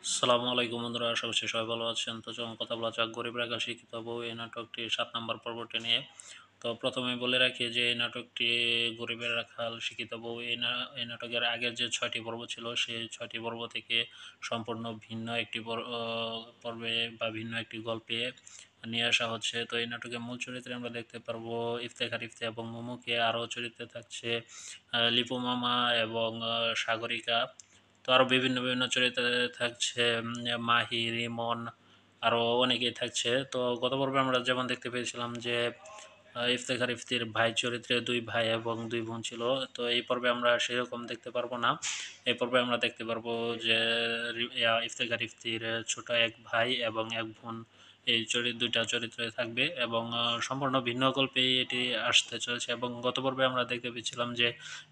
আসসালামু আলাইকুম বন্ধুরা, আশা করছি সবাই ভালো আছেন। তো চলুন কথা বলা যাক গরিব রাখাল শিক্ষিত বউ এই নাটকটির ৭ নাম্বার পর্বটি নিয়ে। তো প্রথমেই বলে রাখি যে এই নাটকটি গরিবের রাখাল শিক্ষিত বউ এই নাটকের আগের যে ৬টি পর্ব ছিল সেই ৬টি পর্ব থেকে সম্পূর্ণ ভিন্ন একটি পর্বে বা ভিন্ন একটি গল্পে নিয়ে আসা হচ্ছে। তো এই নাটকের মূল চরিত্রে আমরা দেখতে পারবো ইফতেখার ইফতে এবং মুমুকে। আরও চরিত্রে থাকছে লিপু মামা এবং সাগরিকা। তো আরও বিভিন্ন চরিত্রে থাকছে মাহি, রিমন, আরও অনেকেই থাকছে। তো গত পর্বে আমরা যেমন দেখতে পেয়েছিলাম যে ইফতেখার ইফতির ভাই চরিত্রে ২ ভাই এবং ২ বোন ছিল। তো এই পর্বে আমরা সেরকম দেখতে পারবো না। এই পর্বে আমরা দেখতে পারবো যে ইফতেখার ইফতির ছোট এক ভাই এবং এক বোন, এই ২টা চরিত্রে থাকবে এবং সম্পূর্ণ ভিন্ন গল্পেই এটি আসতে চলেছে। এবং গত পর্বে আমরা দেখতে পেয়েছিলাম যে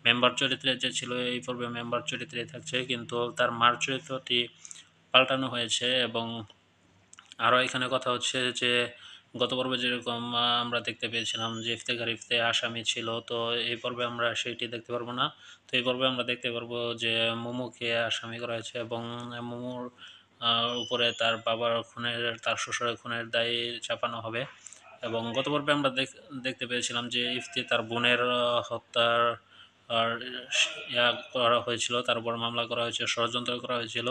মেম্বার চরিত্রে যে ছিল এই পর্বে মেম্বার চরিত্রেই থাকছে, কিন্তু তার মার চরিত্রটি পাল্টানো হয়েছে। এবং আরও এখানে কথা হচ্ছে যে গত পর্বে যেরকম আমরা দেখতে পেয়েছিলাম যে ইফতেখার ইফতে আসামি ছিল, তো এই পর্বে আমরা সেইটি দেখতে পারবো না। তো এই পর্বে আমরা দেখতে পারবো যে মোমোকে আসামি করা হয়েছে এবং মোমোর উপরে তার বাবার খুনের, তার শ্বশুরের খুনের দায় চাপানো হবে। এবং গত পর্বে আমরা দেখতে পেয়েছিলাম যে ইফতি তার বোনের হত্যার আর ইয়া করা হয়েছিল, তার উপর মামলা করা হয়েছে, ষড়যন্ত্র করা হয়েছিল।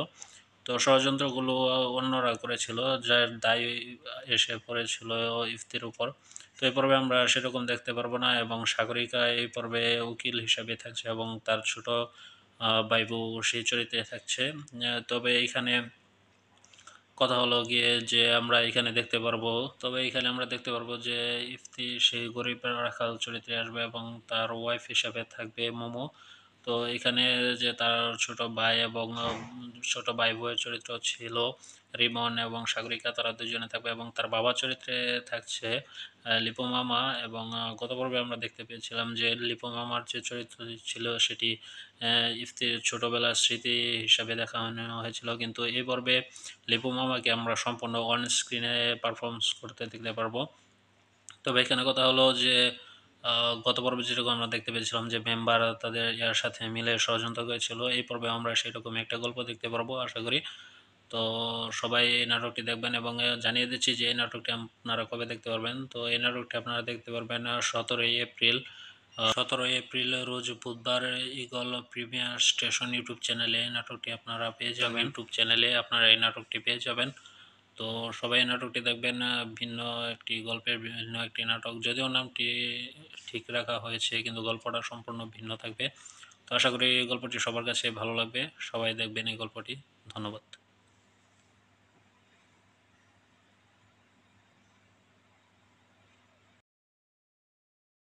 তো ষড়যন্ত্রগুলো অন্যরা করেছিল, যার দায় এসে পড়েছিল ইফতির উপর। তো এই পর্বে আমরা সেরকম দেখতে পারবো না এবং সাগরিকা এই পর্বে উকিল হিসাবে থাকছে এবং তার ছোট বাইবু সেই চরিত্রে থাকছে। তবে এইখানে কথা হলো গিয়ে যে আমরা এখানে দেখতে পারবো, তবে এখানে আমরা দেখতে পারবো যে ইফতি সেই গরিব রাখাল চরিত্রে আসবে এবং তার ওয়াইফ হিসাবে থাকবে মোমো। তো এখানে যে তার ছোট ভাই এবং ছোট ভাই বউয়ের চরিত্র ছিল রিমন এবং সাগরিকা, তারা দুজনে থাকবে এবং তার বাবা চরিত্রে থাকছে লিপু মামা। এবং গত পর্বে আমরা দেখতে পেয়েছিলাম যে লিপু মামার যে চরিত্র ছিল সেটি ইফতির ছোটবেলার স্মৃতি হিসাবে দেখানো হয়েছিল, কিন্তু এই পর্বে লিপু মামাকে আমরা সম্পূর্ণ অন স্ক্রিনে পারফরমেন্স করতে দেখতে পারবো। তবে এখানে কথা হলো যে গত পর্বে যেরকম আমরা দেখতে পেয়েছিলাম যে মেম্বার তাদের ইয়ার সাথে মিলে ষড়যন্ত্র করেছিল, এই পর্বে আমরা সেরকম একটা গল্প দেখতে পারবো আশা করি। তো সবাই এই নাটকটি দেখবেন এবং জানিয়ে দিচ্ছি যে এই নাটকটি আপনারা কবে দেখতে পারবেন। তো এই নাটকটি আপনারা দেখতে পারবেন 17ই এপ্রিল। 17ই এপ্রিল রোজ বুধবার ঈগল প্রিমিয়ার স্টেশন ইউটিউব চ্যানেলে এই নাটকটি আপনারা পেয়ে যাবেন। ইউটিউব চ্যানেলে আপনারা এই নাটকটি পেয়ে যাবেন। তো সবাই এই নাটকটি দেখবেন। ভিন্ন একটি গল্পের ভিন্ন একটি নাটক, যদিও নামটি ঠিক রাখা হয়েছে কিন্তু গল্পটা সম্পূর্ণ ভিন্ন থাকবে। তো আশা করি এই গল্পটি সবার কাছে ভালো লাগবে। সবাই দেখবেন এই গল্পটি। ধন্যবাদ।